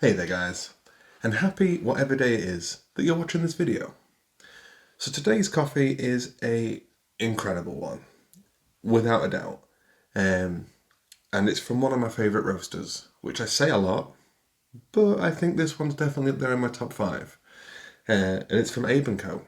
Hey there guys, and happy whatever day it is that you're watching this video. So today's coffee is a incredible one, without a doubt. And it's from one of my favourite roasters, which I say a lot, but I think this one's definitely up there in my top 5. And it's from allll.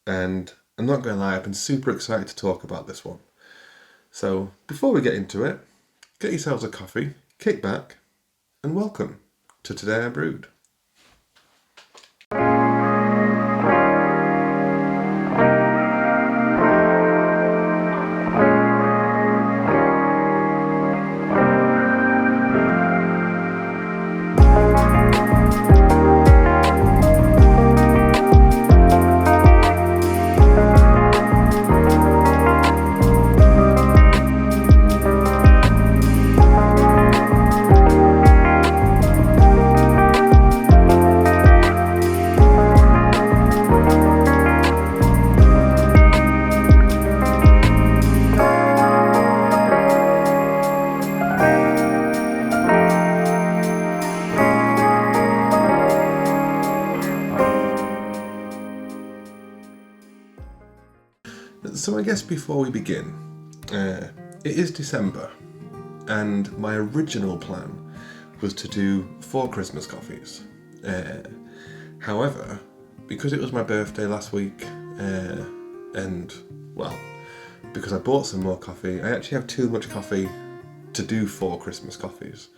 And I'm not going to lie, I've been super excited to talk about this one. So before we get into it, get yourselves a coffee, kick back, and welcome to Today I Brewed. So I guess before we begin, it is December, and my original plan was to do 4 Christmas coffees. However, because it was my birthday last week, and well, because I bought some more coffee, I actually have too much coffee to do 4 Christmas coffees.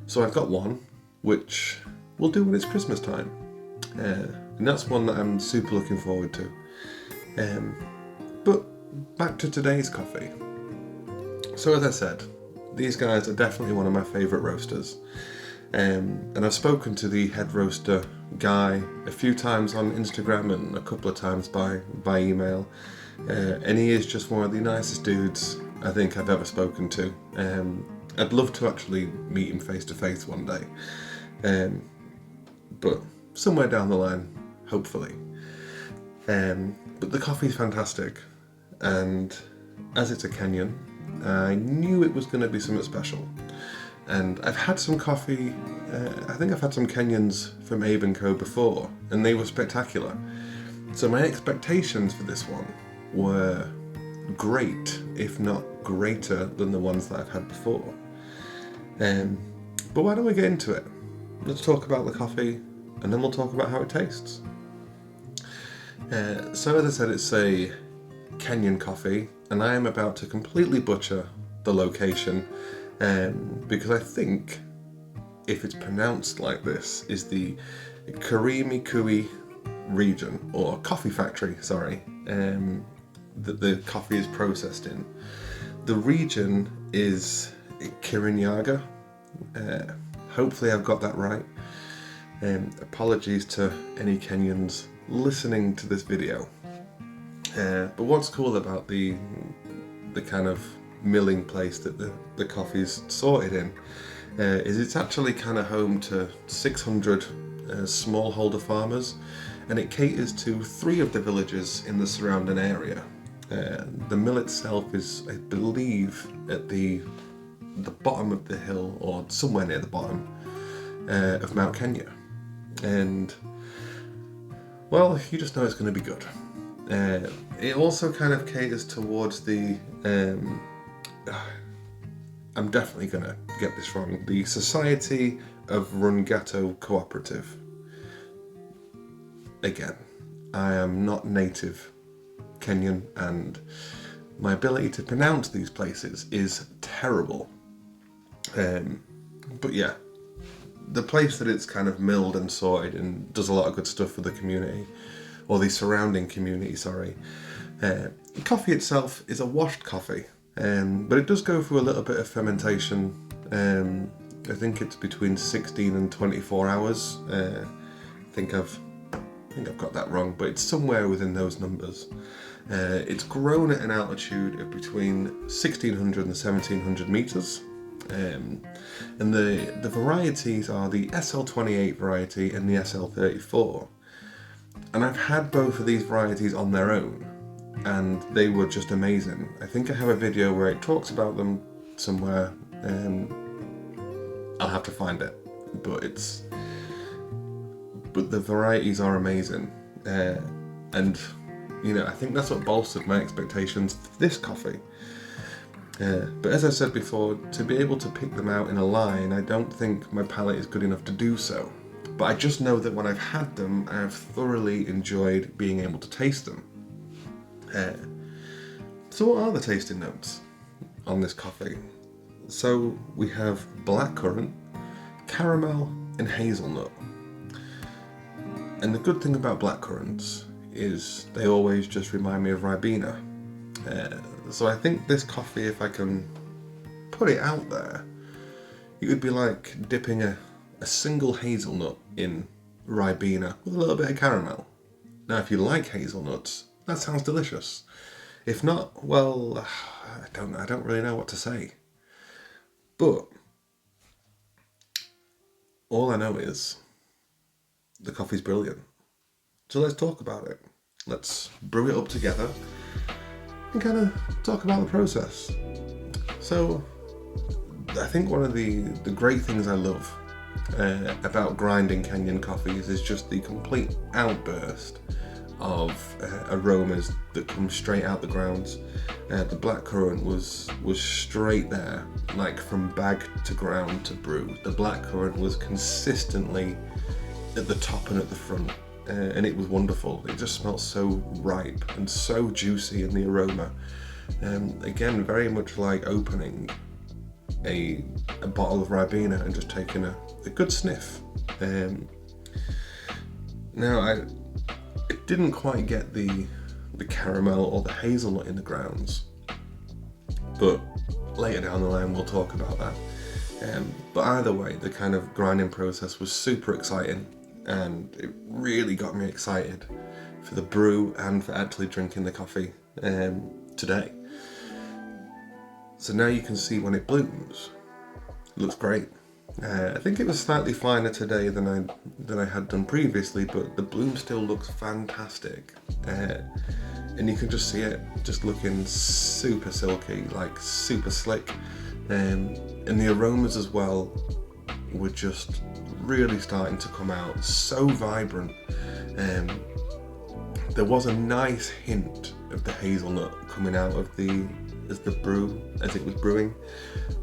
So I've got one, which we'll do when it's Christmas time. And that's one that I'm super looking forward to. But back to today's coffee. So as I said, these guys are definitely one of my favourite roasters. And I've spoken to the head roaster guy a few times on Instagram and a couple of times by email. And he is just one of the nicest dudes I think I've ever spoken to. I'd love to actually meet him face to face one day. But somewhere down the line, hopefully. But the coffee's fantastic. And as it's a Kenyan, I knew it was going to be something special. And I've had some coffee, I think I've had some Kenyans from allll before, and they were spectacular. So my expectations for this one were great, if not greater than the ones that I've had before. But why don't we get into it? Let's talk about the coffee, and then we'll talk about how it tastes. So as I said, it's a Kenyan coffee, and I am about to completely butcher the location, because I think, if it's pronounced like this, is the Karimikui region, or coffee factory, sorry, that the coffee is processed in. The region is Kirinyaga. Hopefully I've got that right. Apologies to any Kenyans listening to this video. But what's cool about the kind of milling place that the coffee's sorted in is it's actually kind of home to 600 smallholder farmers, and it caters to 3 of the villages in the surrounding area. The mill itself is, I believe, at the bottom of the hill, or somewhere near the bottom of Mount Kenya, and well, you just know it's going to be good. It also kind of caters towards the, I'm definitely going to get this wrong, the Society of Rungato Cooperative. Again, I am not native Kenyan, and my ability to pronounce these places is terrible. But yeah, the place that it's kind of milled and sorted and does a lot of good stuff for the community, or the surrounding community, sorry. Coffee itself is a washed coffee, but it does go through a little bit of fermentation. I think it's between 16 and 24 hours. I think I've got that wrong, but it's somewhere within those numbers. It's grown at an altitude of between 1600 and 1700 meters. And the varieties are the SL28 variety and the SL34. And I've had both of these varieties on their own, and they were just amazing. I think I have a video where it talks about them somewhere. I'll have to find it. but the varieties are amazing, and I think that's what bolstered my expectations for this coffee. But as I said before, to be able to pick them out in a line, I don't think my palate is good enough to do so. But I just know that when I've had them, I've thoroughly enjoyed being able to taste them. So what are the tasting notes on this coffee? So we have blackcurrant, caramel and hazelnut. And the good thing about blackcurrants is they always just remind me of Ribena. So I think this coffee, if I can put it out there, it would be like dipping a single hazelnut in Ribena with a little bit of caramel. Now, if you like hazelnuts, that sounds delicious. If not, well, I don't really know what to say. But all I know is the coffee's brilliant. So let's talk about it. Let's brew it up together and kind of talk about the process. So I think one of the great things I love about grinding Kenyan coffees is just the complete outburst of aromas that come straight out the grounds. The blackcurrant was straight there, like from bag to ground to brew. The blackcurrant was consistently at the top and at the front, and it was wonderful. It just smelled so ripe and so juicy in the aroma. Again, very much like opening a bottle of Ribena and just taking a good sniff. Now, I didn't quite get the caramel or the hazelnut in the grounds, but later down the line we'll talk about that. But either way, the kind of grinding process was super exciting, and it really got me excited for the brew and for actually drinking the coffee today. So now you can see when it blooms. It looks great. I think it was slightly finer today than I had done previously, but the bloom still looks fantastic. And you can just see it just looking super silky, like super slick. And the aromas as well were just really starting to come out, so vibrant. There was a nice hint of the hazelnut coming out of as it was brewing,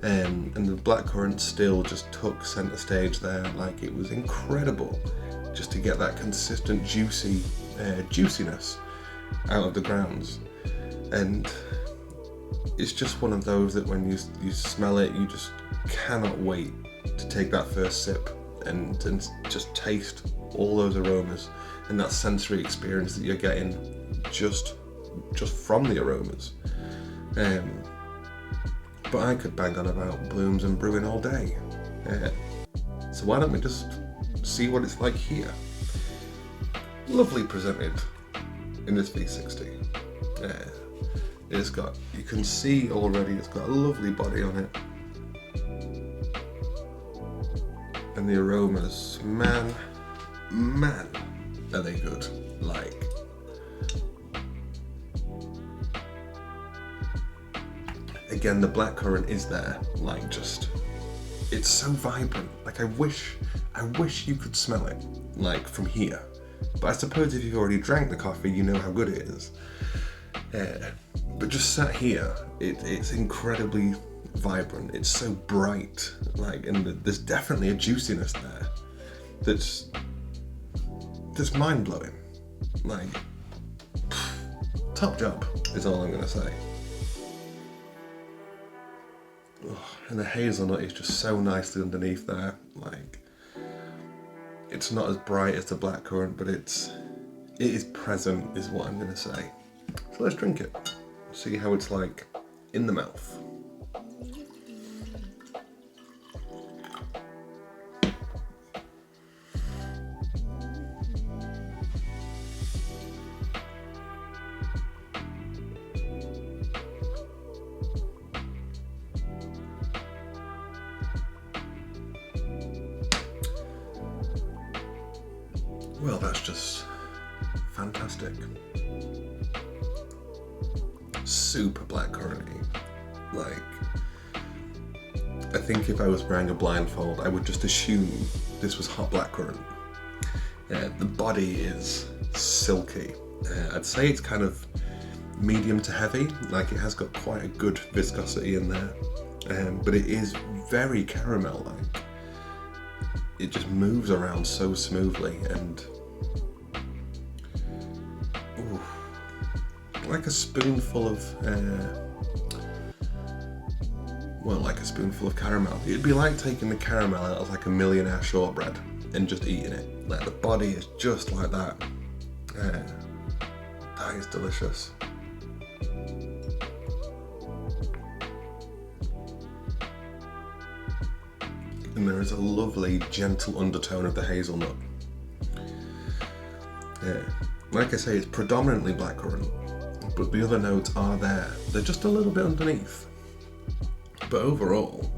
and the blackcurrant still just took center stage there. Like, it was incredible just to get that consistent juiciness out of the grounds. And it's just one of those that when you smell it, you just cannot wait to take that first sip and just taste all those aromas and that sensory experience that you're getting just from the aromas. But I could bang on about blooms and brewing all day. So why don't we just see what it's like here? Lovely presented in this V60. You can see already it's got a lovely body on it. And the aromas, man, are they good. Like, again, the blackcurrant is there, like, just, it's so vibrant. Like, I wish you could smell it, like, from here. But I suppose if you've already drank the coffee, you know how good it is. But just sat here, it's incredibly vibrant. It's so bright, like, and there's definitely a juiciness there that's mind-blowing. Like, top job is all I'm gonna say. And the hazelnut is just so nicely underneath there. Like, it's not as bright as the blackcurrant, but it is present, is what I'm gonna say. So let's drink it. See how it's like in the mouth. Well, that's just fantastic. Super blackcurranty. Like, I think if I was wearing a blindfold, I would just assume this was hot blackcurrant. The body is silky. I'd say it's kind of medium to heavy, like it has got quite a good viscosity in there, but it is very caramel-like. It just moves around so smoothly, and ooh, like a spoonful of like a spoonful of caramel. It'd be like taking the caramel out of like a millionaire shortbread and just eating it. Like the body is just like that. That is delicious. And there is a lovely gentle undertone of the hazelnut. Like I say, it's predominantly blackcurrant, but the other notes are there. They're just a little bit underneath. But overall,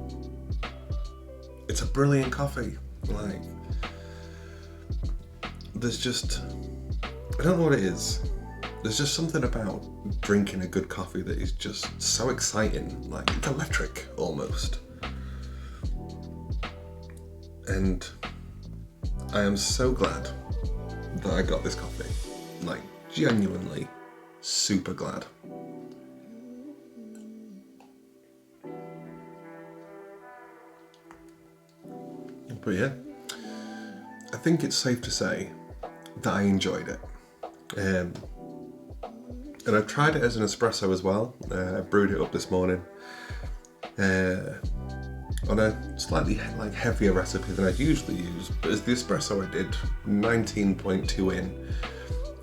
it's a brilliant coffee. Like, there's just, I don't know what it is. There's just something about drinking a good coffee that is just so exciting. Like, it's electric almost. And I am so glad that I got this coffee. Like, genuinely super glad. But yeah, I think it's safe to say that I enjoyed it. And I've tried it as an espresso as well. I brewed it up this morning on a slightly heavier recipe than I'd usually use. But as the espresso I did 19.2 in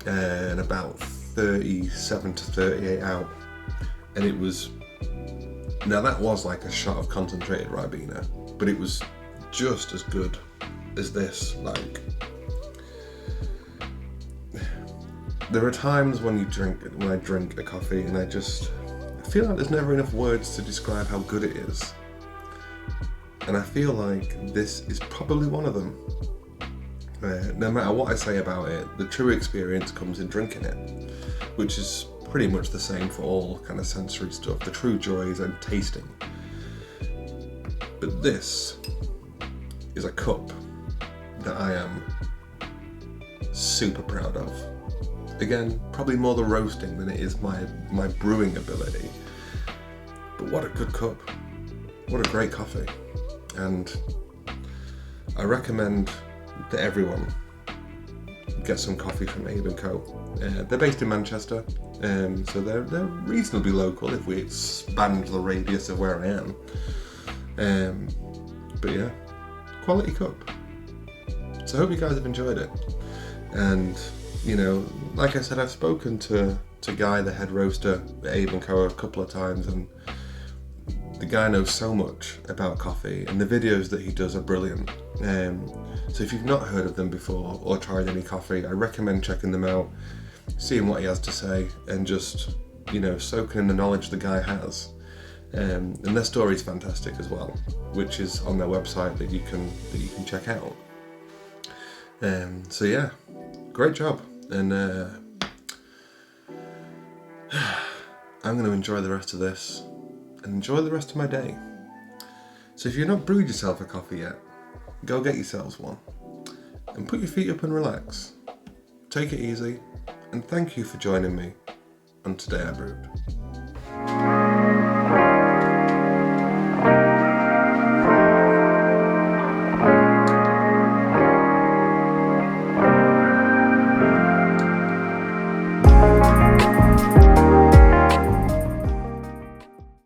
and about 37 to 38 out. And it was, now that was like a shot of concentrated Ribena, but it was just as good as this. Like, there are times when I drink a coffee and I feel like there's never enough words to describe how good it is. And I feel like this is probably one of them. No matter what I say about it, the true experience comes in drinking it, which is pretty much the same for all kind of sensory stuff. The true joy is in tasting. But this is a cup that I am super proud of. Again, probably more the roasting than it is my brewing ability. But what a good cup. What a great coffee. And I recommend that everyone get some coffee from allll. They're based in Manchester, so they're reasonably local if we expand the radius of where I am. But yeah, quality cup. So I hope you guys have enjoyed it. And, you know, like I said, I've spoken to Guy, the head roaster at allll a couple of times, and the guy knows so much about coffee, and the videos that he does are brilliant. So if you've not heard of them before or tried any coffee, I recommend checking them out, seeing what he has to say, and just, you know, soaking in the knowledge the guy has. And their story is fantastic as well, which is on their website that you can check out. So yeah, great job, and I'm going to enjoy the rest of this and enjoy the rest of my day. So if you've not brewed yourself a coffee yet, go get yourselves one and put your feet up and relax. Take it easy, and thank you for joining me on Today I Brewed.